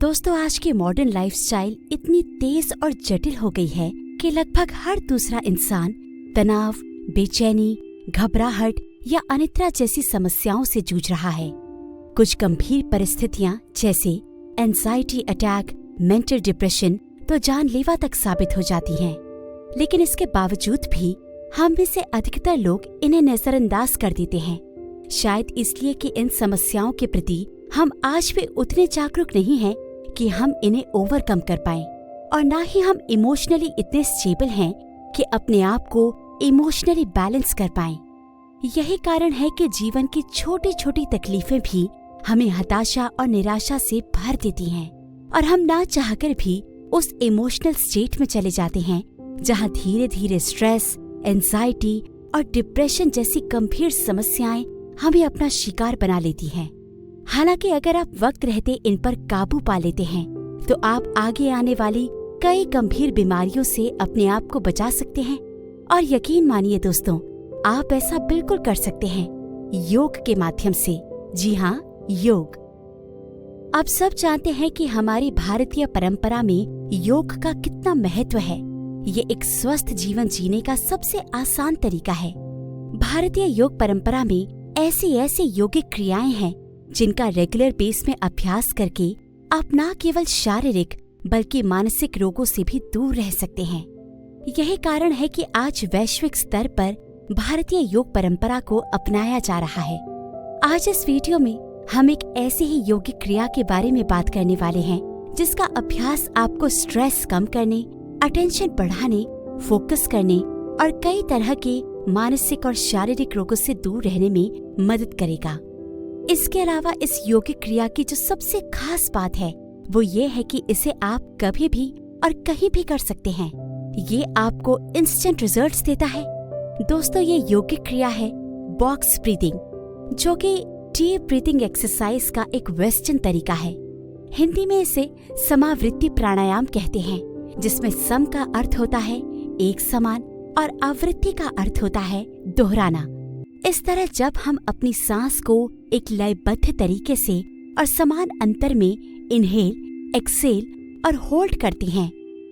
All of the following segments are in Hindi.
दोस्तों, आज की मॉडर्न लाइफस्टाइल इतनी तेज और जटिल हो गई है कि लगभग हर दूसरा इंसान तनाव, बेचैनी, घबराहट या अनिद्रा जैसी समस्याओं से जूझ रहा है। कुछ गंभीर परिस्थितियां जैसे एंजाइटी अटैक, मेंटल डिप्रेशन तो जानलेवा तक साबित हो जाती हैं। लेकिन इसके बावजूद भी हम में से अधिकतर लोग इन्हें नजरअंदाज कर देते हैं। शायद इसलिए कि इन समस्याओं के प्रति हम आज भी उतने जागरूक नहीं हैं कि हम इन्हें ओवरकम कर पाएं, और ना ही हम इमोशनली इतने स्टेबल हैं कि अपने आप को इमोशनली बैलेंस कर पाएं। यही कारण है कि जीवन की छोटी छोटी तकलीफें भी हमें हताशा और निराशा से भर देती हैं, और हम ना चाहकर भी उस इमोशनल स्टेट में चले जाते हैं जहां धीरे धीरे स्ट्रेस, एंजाइटी और डिप्रेशन जैसी गंभीर समस्याएं हमें अपना शिकार बना लेती हैं। हालांकि अगर आप वक्त रहते इन पर काबू पा लेते हैं तो आप आगे आने वाली कई गंभीर बीमारियों से अपने आप को बचा सकते हैं। और यकीन मानिए दोस्तों, आप ऐसा बिल्कुल कर सकते हैं योग के माध्यम से। जी हाँ, योग। आप सब जानते हैं कि हमारी भारतीय परंपरा में योग का कितना महत्व है। ये एक स्वस्थ जीवन जीने का सबसे आसान तरीका है। भारतीय योग परंपरा में ऐसी ऐसी यौगिक क्रियाएं हैं जिनका रेगुलर बेस में अभ्यास करके आप न केवल शारीरिक बल्कि मानसिक रोगों से भी दूर रह सकते हैं। यही कारण है कि आज वैश्विक स्तर पर भारतीय योग परंपरा को अपनाया जा रहा है। आज इस वीडियो में हम एक ऐसी ही यौगिक क्रिया के बारे में बात करने वाले हैं जिसका अभ्यास आपको स्ट्रेस कम करने, अटेंशन बढ़ाने, फोकस करने और कई तरह के मानसिक और शारीरिक रोगों से दूर रहने में मदद करेगा। इसके अलावा इस यौगिक क्रिया की जो सबसे खास बात है वो ये है कि इसे आप कभी भी और कहीं भी कर सकते हैं। ये आपको इंस्टेंट रिजल्ट्स देता है। दोस्तों, ये यौगिक क्रिया है बॉक्स ब्रीदिंग, जो कि डीप ब्रीदिंग एक्सरसाइज का एक वेस्टर्न तरीका है। हिंदी में इसे समावृत्ति प्राणायाम कहते हैं, जिसमें सम का अर्थ होता है एक समान और आवृत्ति का अर्थ होता है दोहराना। इस तरह जब हम अपनी सांस को एक लयबद्ध तरीके से और समान अंतर में इनहेल, एक्सेल और होल्ड करते हैं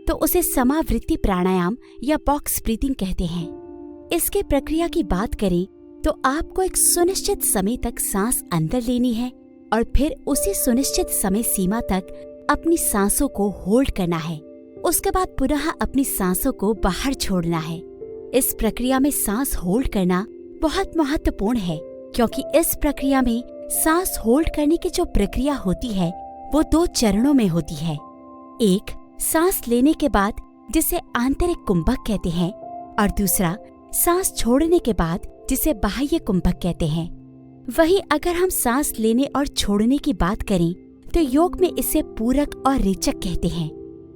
तो उसे समावृत्ति प्राणायाम या बॉक्स ब्रीदिंग कहते हैं। इसके प्रक्रिया की बात करें तो आपको एक सुनिश्चित समय तक सांस अंदर लेनी है और फिर उसी सुनिश्चित समय सीमा तक अपनी सांसों को होल्ड करना है। उसके बाद पुनः अपनी सांसों को बाहर छोड़ना है। इस प्रक्रिया में सांस होल्ड करना बहुत महत्वपूर्ण है, क्योंकि इस प्रक्रिया में सांस होल्ड करने की जो प्रक्रिया होती है वो 2 चरणों में होती है। एक सांस लेने के बाद, जिसे आंतरिक कुंभक कहते हैं, और दूसरा सांस छोड़ने के बाद, जिसे बाह्य कुंभक कहते हैं। वहीं अगर हम सांस लेने और छोड़ने की बात करें तो योग में इसे पूरक और रेचक कहते हैं।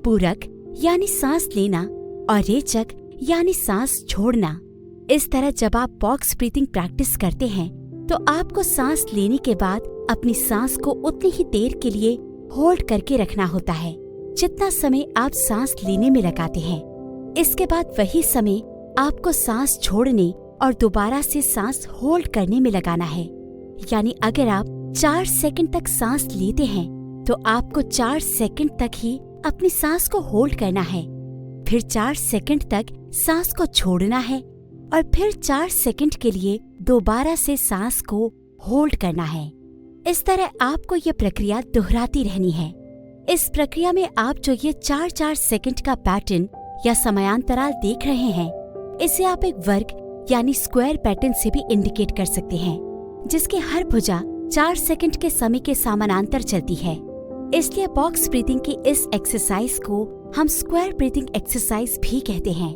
पूरक यानी सांस लेना और रेचक यानी सांस छोड़ना। इस तरह जब आप बॉक्स ब्रीथिंग प्रैक्टिस करते हैं तो आपको सांस लेने के बाद अपनी सांस को उतनी ही देर के लिए होल्ड करके रखना होता है जितना समय आप सांस लेने में लगाते हैं। इसके बाद वही समय आपको सांस छोड़ने और दोबारा से सांस होल्ड करने में लगाना है। यानी अगर आप 4 सेकंड तक सांस लेते हैं तो आपको 4 सेकंड तक ही अपनी सांस को होल्ड करना है, फिर 4 सेकंड तक सांस को छोड़ना है और फिर 4 सेकंड के लिए दोबारा से सांस को होल्ड करना है। इस तरह आपको ये प्रक्रिया दोहराती रहनी है। इस प्रक्रिया में आप जो ये 4-4 सेकंड का पैटर्न या समयांतराल देख रहे हैं, इसे आप एक वर्ग यानी स्क्वायर पैटर्न से भी इंडिकेट कर सकते हैं, जिसकी हर भुजा 4 सेकंड के समय के समानांतर चलती है। इसलिए बॉक्स ब्रीथिंग की इस एक्सरसाइज को हम स्क्वायर ब्रीथिंग एक्सरसाइज भी कहते हैं।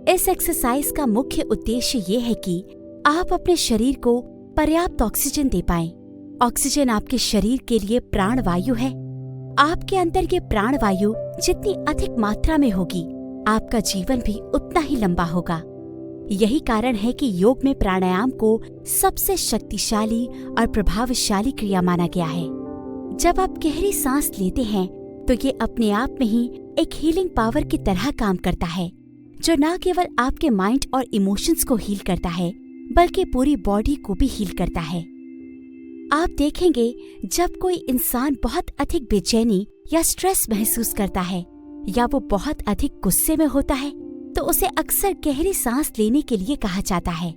इस एक्सरसाइज का मुख्य उद्देश्य ये है कि आप अपने शरीर को पर्याप्त ऑक्सीजन दे पाएं। ऑक्सीजन आपके शरीर के लिए प्राण वायु है। आपके अंदर ये प्राण वायु जितनी अधिक मात्रा में होगी, आपका जीवन भी उतना ही लंबा होगा। यही कारण है कि योग में प्राणायाम को सबसे शक्तिशाली और प्रभावशाली क्रिया माना गया है। जब आप गहरी सांस लेते हैं तो ये अपने आप में ही एक हीलिंग पावर की तरह काम करता है, जो न केवल आपके माइंड और इमोशंस को हील करता है बल्कि पूरी बॉडी को भी हील करता है। आप देखेंगे जब कोई इंसान बहुत अधिक बेचैनी या स्ट्रेस महसूस करता है या वो बहुत अधिक गुस्से में होता है तो उसे अक्सर गहरी सांस लेने के लिए कहा जाता है।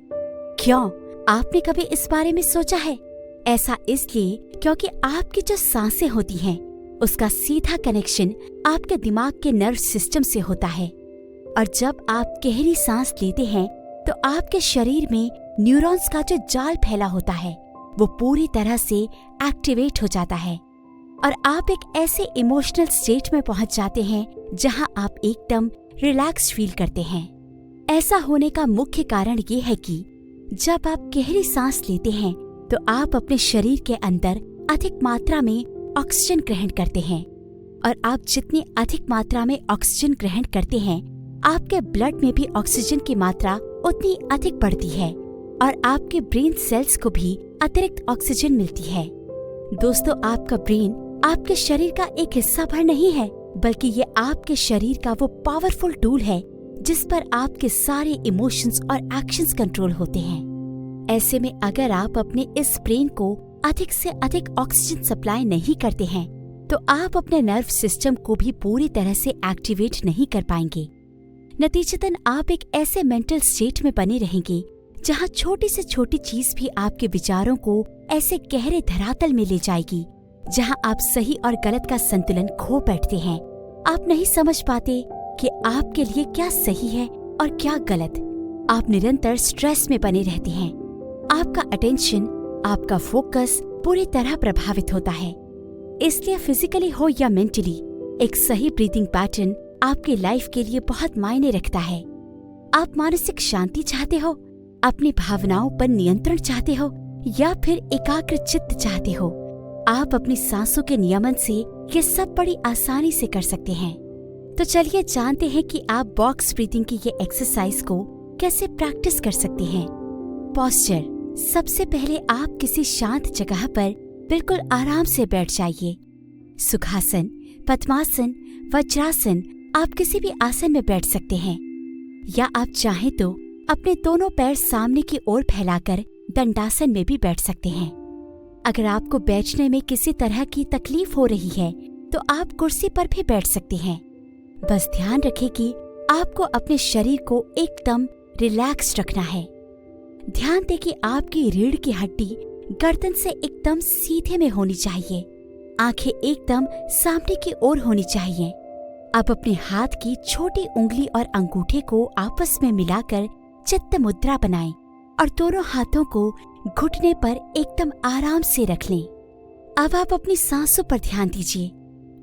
क्यों? आपने कभी इस बारे में सोचा है? ऐसा इसलिए क्योंकि आपकी जो सांसें होती हैं उसका सीधा कनेक्शन आपके दिमाग के नर्व सिस्टम से होता है और जब आप गहरी सांस लेते हैं तो आपके शरीर में न्यूरॉन्स का जो जाल फैला होता है वो पूरी तरह से एक्टिवेट हो जाता है और आप एक ऐसे इमोशनल स्टेट में पहुंच जाते हैं जहां आप एकदम रिलैक्स फील करते हैं। ऐसा होने का मुख्य कारण ये है कि जब आप गहरी सांस लेते हैं तो आप अपने शरीर के अंदर अधिक मात्रा में ऑक्सीजन ग्रहण करते हैं और आप जितनी अधिक मात्रा में ऑक्सीजन ग्रहण करते हैं आपके ब्लड में भी ऑक्सीजन की मात्रा उतनी अधिक बढ़ती है और आपके ब्रेन सेल्स को भी अतिरिक्त ऑक्सीजन मिलती है। दोस्तों, आपका ब्रेन आपके शरीर का एक हिस्सा भर नहीं है बल्कि ये आपके शरीर का वो पावरफुल टूल है जिस पर आपके सारे इमोशंस और एक्शंस कंट्रोल होते हैं। ऐसे में अगर आप अपने इस ब्रेन को अधिक से अधिक ऑक्सीजन सप्लाई नहीं करते हैं तो आप अपने नर्व सिस्टम को भी पूरी तरह से एक्टिवेट नहीं कर पाएंगे। नतीजतन आप एक ऐसे मेंटल स्टेट में बने रहेंगे जहां छोटी से छोटी चीज भी आपके विचारों को ऐसे गहरे धरातल में ले जाएगी जहां आप सही और गलत का संतुलन खो बैठते हैं। आप नहीं समझ पाते कि आपके लिए क्या सही है और क्या गलत। आप निरंतर स्ट्रेस में बने रहते हैं। आपका अटेंशन, आपका फोकस पूरी तरह प्रभावित होता है। इसलिए फिजिकली हो या मेंटली एक सही ब्रीथिंग पैटर्न आपके लाइफ के लिए बहुत मायने रखता है। आप मानसिक शांति चाहते हो, अपनी भावनाओं पर नियंत्रण चाहते हो या फिर एकाग्र चित्त चाहते हो, आप अपनी सांसों के नियमन से ये सब बड़ी आसानी से कर सकते हैं। तो चलिए जानते हैं कि आप बॉक्स ब्रीथिंग की ये एक्सरसाइज को कैसे प्रैक्टिस कर सकते हैं। पोस्चर। सबसे पहले आप किसी शांत जगह पर बिल्कुल आराम से बैठ जाइए। सुखासन, पद्मासन, वज्रासन, आप किसी भी आसन में बैठ सकते हैं या आप चाहें तो अपने दोनों पैर सामने की ओर फैलाकर दंडासन में भी बैठ सकते हैं। अगर आपको बैठने में किसी तरह की तकलीफ हो रही है तो आप कुर्सी पर भी बैठ सकते हैं। बस ध्यान रखें कि आपको अपने शरीर को एकदम रिलैक्स रखना है। ध्यान दें कि आपकी रीढ़ की हड्डी गर्दन से एकदम सीधे में होनी चाहिए। आंखें एकदम सामने की ओर होनी चाहिए। अब अपने हाथ की छोटी उंगली और अंगूठे को आपस में मिलाकर चित्त मुद्रा बनाएं और दोनों हाथों को घुटने पर एकदम आराम से रख लें। अब आप अपनी सांसों पर ध्यान दीजिए,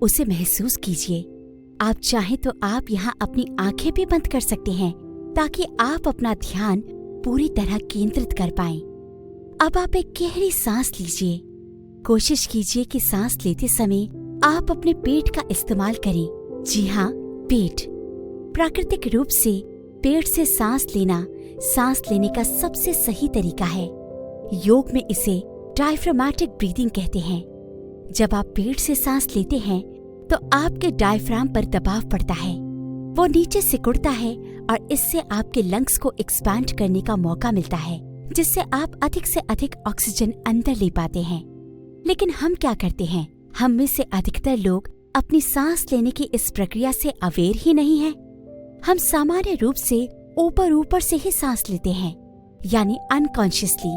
उसे महसूस कीजिए। आप चाहें तो आप यहाँ अपनी आंखें भी बंद कर सकते हैं ताकि आप अपना ध्यान पूरी तरह केंद्रित कर पाएं। अब आप एक गहरी सांस लीजिए। कोशिश कीजिए कि सांस लेते समय आप अपने पेट का इस्तेमाल करें। जी हाँ, पेट। प्राकृतिक रूप से पेट से सांस लेने का सबसे सही तरीका है। योग में इसे डायफ्रामेटिक ब्रीदिंग कहते हैं। जब आप पेट से सांस लेते हैं तो आपके डायफ्राम पर दबाव पड़ता है, वो नीचे सिकुड़ता है और इससे आपके लंग्स को एक्सपैंड करने का मौका मिलता है, जिससे आप अधिक से अधिक ऑक्सीजन अंदर ले पाते हैं। लेकिन हम क्या करते हैं? हम में से अधिकतर लोग अपनी सांस लेने की इस प्रक्रिया से अवेयर ही नहीं है। हम सामान्य रूप से ऊपर से ही सांस लेते हैं, यानी अनकॉन्शियसली।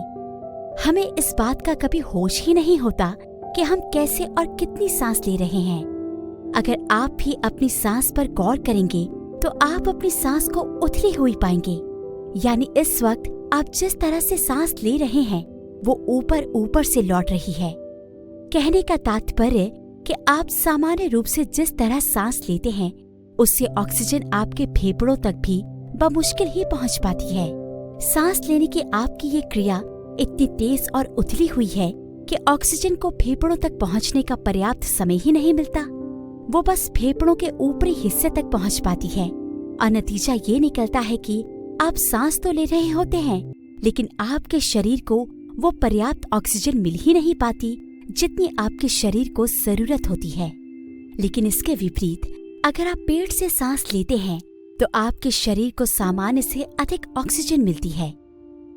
हमें इस बात का कभी होश ही नहीं होता कि हम कैसे और कितनी सांस ले रहे हैं। अगर आप भी अपनी सांस पर गौर करेंगे तो आप अपनी सांस को उथली हुई पाएंगे, यानी इस वक्त आप जिस तरह से सांस ले रहे हैं वो ऊपर से लौट रही है। कहने का तात्पर्य कि आप सामान्य रूप से जिस तरह सांस लेते हैं उससे ऑक्सीजन आपके फेफड़ों तक भी बमुश्किल ही पहुंच पाती है। सांस लेने की आपकी ये क्रिया इतनी तेज और उथली हुई है कि ऑक्सीजन को फेफड़ों तक पहुंचने का पर्याप्त समय ही नहीं मिलता। वो बस फेफड़ों के ऊपरी हिस्से तक पहुंच पाती है और नतीजा ये निकलता है कि आप सांस तो ले रहे होते हैं लेकिन आपके शरीर को वो पर्याप्त ऑक्सीजन मिल ही नहीं पाती जितनी आपके शरीर को जरूरत होती है। लेकिन इसके विपरीत अगर आप पेट से सांस लेते हैं तो आपके शरीर को सामान्य से अधिक ऑक्सीजन मिलती है,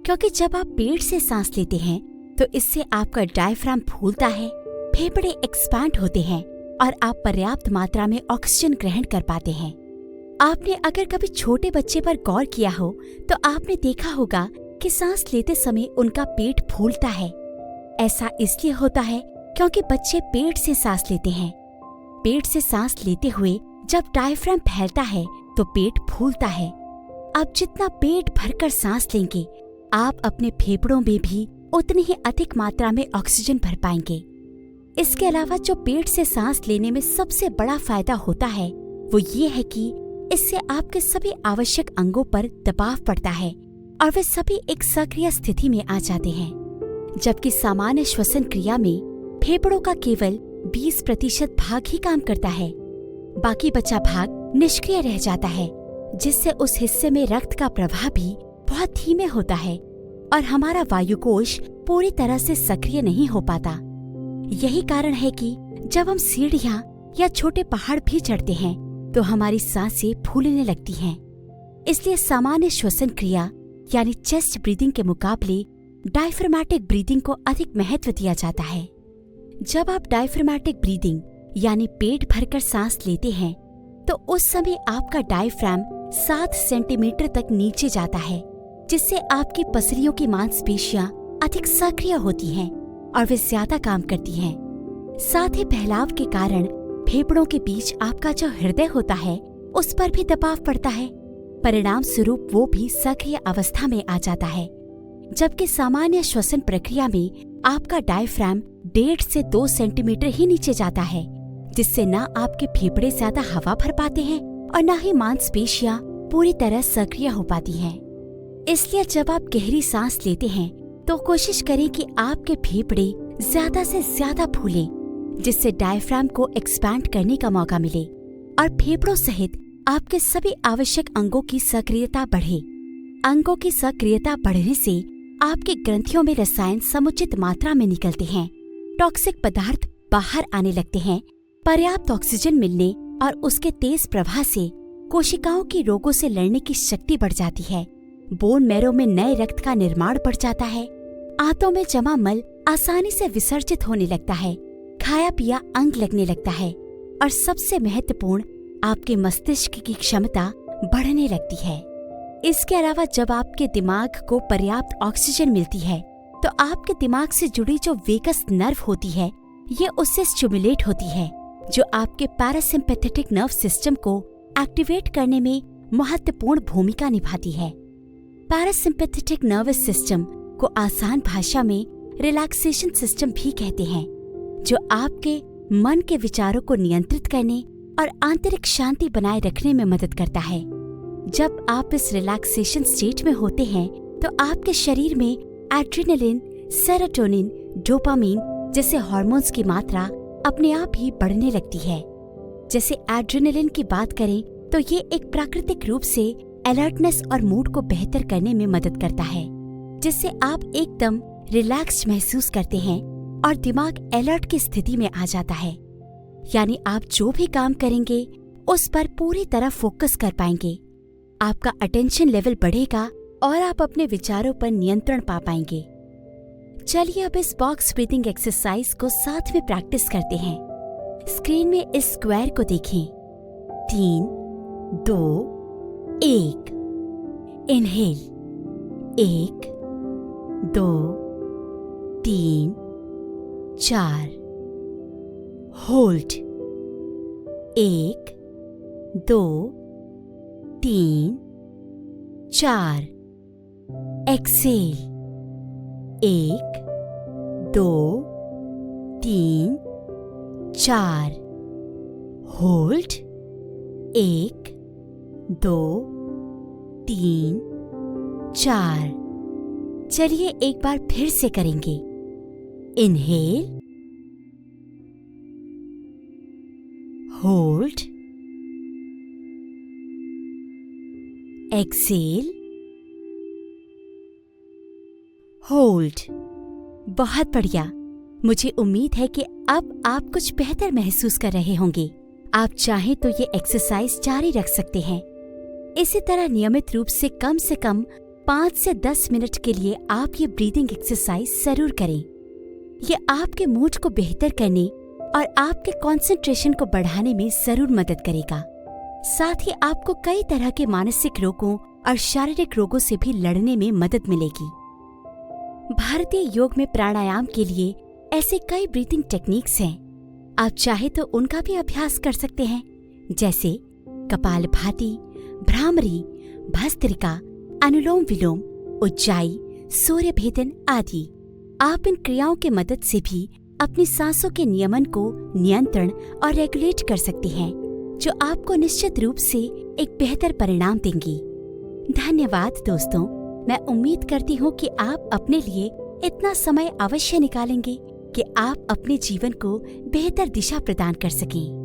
क्योंकि जब आप पेट से सांस लेते हैं तो इससे आपका डायफ्राम फूलता है, फेफड़े एक्सपैंड होते हैं और आप पर्याप्त मात्रा में ऑक्सीजन ग्रहण कर पाते हैं। आपने अगर कभी छोटे बच्चे पर गौर किया हो तो आपने देखा होगा कि सांस लेते समय उनका पेट फूलता है। ऐसा इसलिए होता है क्योंकि बच्चे पेट से सांस लेते हैं। पेट से सांस लेते हुए जब डायफ्राम फैलता है तो पेट फूलता है। आप जितना पेट भरकर सांस लेंगे, आप अपने फेफड़ों में भी उतनी ही अधिक मात्रा में ऑक्सीजन भर पाएंगे। इसके अलावा जो पेट से सांस लेने में सबसे बड़ा फायदा होता है वो ये है कि इससे आपके सभी आवश्यक अंगों पर दबाव पड़ता है और वे सभी एक सक्रिय स्थिति में आ जाते हैं, जबकि सामान्य श्वसन क्रिया में फेफड़ों का केवल 20% भाग ही काम करता है। बाकी बचा भाग निष्क्रिय रह जाता है, जिससे उस हिस्से में रक्त का प्रवाह भी बहुत धीमे होता है और हमारा वायुकोश पूरी तरह से सक्रिय नहीं हो पाता। यही कारण है कि जब हम सीढ़ियाँ या छोटे पहाड़ भी चढ़ते हैं तो हमारी सांसें फूलने लगती हैं। इसलिए सामान्य श्वसन क्रिया यानी चेस्ट ब्रीदिंग के मुकाबले डायफ्रामेटिक ब्रीदिंग को अधिक महत्व दिया जाता है। जब आप डायफ्रामेटिक ब्रीदिंग यानी पेट भरकर सांस लेते हैं तो उस समय आपका डायफ्राम 7 सेंटीमीटर तक नीचे जाता है, जिससे आपकी पसलियों की मांसपेशियां अधिक सक्रिय होती हैं और वे ज्यादा काम करती हैं। साथ ही फैलाव के कारण फेफड़ों के बीच आपका जो हृदय होता है उस पर भी दबाव पड़ता है। परिणाम स्वरूप वो भी सक्रिय अवस्था में आ जाता है, जबकि सामान्य श्वसन प्रक्रिया में आपका डायफ्राम 1.5 से 2 सेंटीमीटर ही नीचे जाता है, जिससे न आपके फेफड़े ज्यादा हवा भर पाते हैं और न ही मांसपेशियां पूरी तरह सक्रिय हो पाती हैं। इसलिए जब आप गहरी सांस लेते हैं तो कोशिश करें कि आपके फेफड़े ज्यादा से ज्यादा फूलें, जिससे डायफ्राम को एक्सपैंड करने का मौका मिले और फेफड़ों सहित आपके सभी आवश्यक अंगों की सक्रियता बढ़े। अंगों की सक्रियता बढ़ने से आपकी ग्रंथियों में रसायन समुचित मात्रा में निकलते हैं, टॉक्सिक पदार्थ बाहर आने लगते हैं, पर्याप्त ऑक्सीजन मिलने और उसके तेज प्रवाह से कोशिकाओं की रोगों से लड़ने की शक्ति बढ़ जाती है। बोन मैरो में नए रक्त का निर्माण बढ़ जाता है। आंतों में जमा मल आसानी से विसर्जित होने लगता है, खाया पिया अंग लगने लगता है और सबसे महत्वपूर्ण आपके मस्तिष्क की क्षमता बढ़ने लगती है। इसके अलावा जब आपके दिमाग को पर्याप्त ऑक्सीजन मिलती है तो आपके दिमाग से जुड़ी जो वेगस नर्व होती है ये उससे स्टिमुलेट होती है, जो आपके पैरासिम्पैथेटिक नर्व सिस्टम को एक्टिवेट करने में महत्वपूर्ण भूमिका निभाती है। पैरासिम्पैथेटिक नर्वस सिस्टम को आसान भाषा में रिलैक्सेशन सिस्टम भी कहते हैं, जो आपके मन के विचारों को नियंत्रित करने और आंतरिक शांति बनाए रखने में मदद करता है। जब आप इस रिलैक्सेशन स्टेट में होते हैं तो आपके शरीर में एड्रेनलिन, सेरोटोनिन, डोपामीन जैसे हार्मोन्स की मात्रा अपने आप ही बढ़ने लगती है। जैसे एड्रेनलिन की बात करें तो ये एक प्राकृतिक रूप से अलर्टनेस और मूड को बेहतर करने में मदद करता है, जिससे आप एकदम रिलैक्स्ड महसूस करते हैं और दिमाग अलर्ट की स्थिति में आ जाता है। यानी आप जो भी काम करेंगे उस पर पूरी तरह फोकस कर पाएंगे, आपका अटेंशन लेवल बढ़ेगा और आप अपने विचारों पर नियंत्रण पा पाएंगे। चलिए अब इस बॉक्स ब्रीथिंग एक्सरसाइज को साथ में प्रैक्टिस करते हैं। स्क्रीन में इस स्क्वायर को देखें। 3, 2, 1। इनहेल 1, 2, 3, 4। होल्ड 1, 2, 3, 4। एक्सेल 1, 2, 3, 4। होल्ड 1, 2, 3, 4। चलिए एक बार फिर से करेंगे। Inhale, hold, exhale, hold. बहुत बढ़िया। मुझे उम्मीद है कि अब आप कुछ बेहतर महसूस कर रहे होंगे। आप चाहें तो ये एक्सरसाइज जारी रख सकते हैं। इसी तरह नियमित रूप से कम 5 से 10 मिनट के लिए आप ये ब्रीदिंग एक्सरसाइज जरूर करें। ये आपके मूड को बेहतर करने और आपके कंसंट्रेशन को बढ़ाने में जरूर मदद करेगा। साथ ही आपको कई तरह के मानसिक रोगों और शारीरिक रोगों से भी लड़ने में मदद मिलेगी। भारतीय योग में प्राणायाम के लिए ऐसे कई ब्रीथिंग टेक्निक्स हैं। आप चाहे तो उनका भी अभ्यास कर सकते हैं, जैसे कपालभाति, भ्रामरी, भस्त्रिका, अनुलोम विलोम, उज्जाई, सूर्य भेदन आदि। आप इन क्रियाओं के मदद से भी अपनी सांसों के नियमन को नियंत्रण और रेगुलेट कर सकते हैं, जो आपको निश्चित रूप से एक बेहतर परिणाम देंगी। धन्यवाद दोस्तों, मैं उम्मीद करती हूँ कि आप अपने लिए इतना समय अवश्य निकालेंगे कि आप अपने जीवन को बेहतर दिशा प्रदान कर सकें।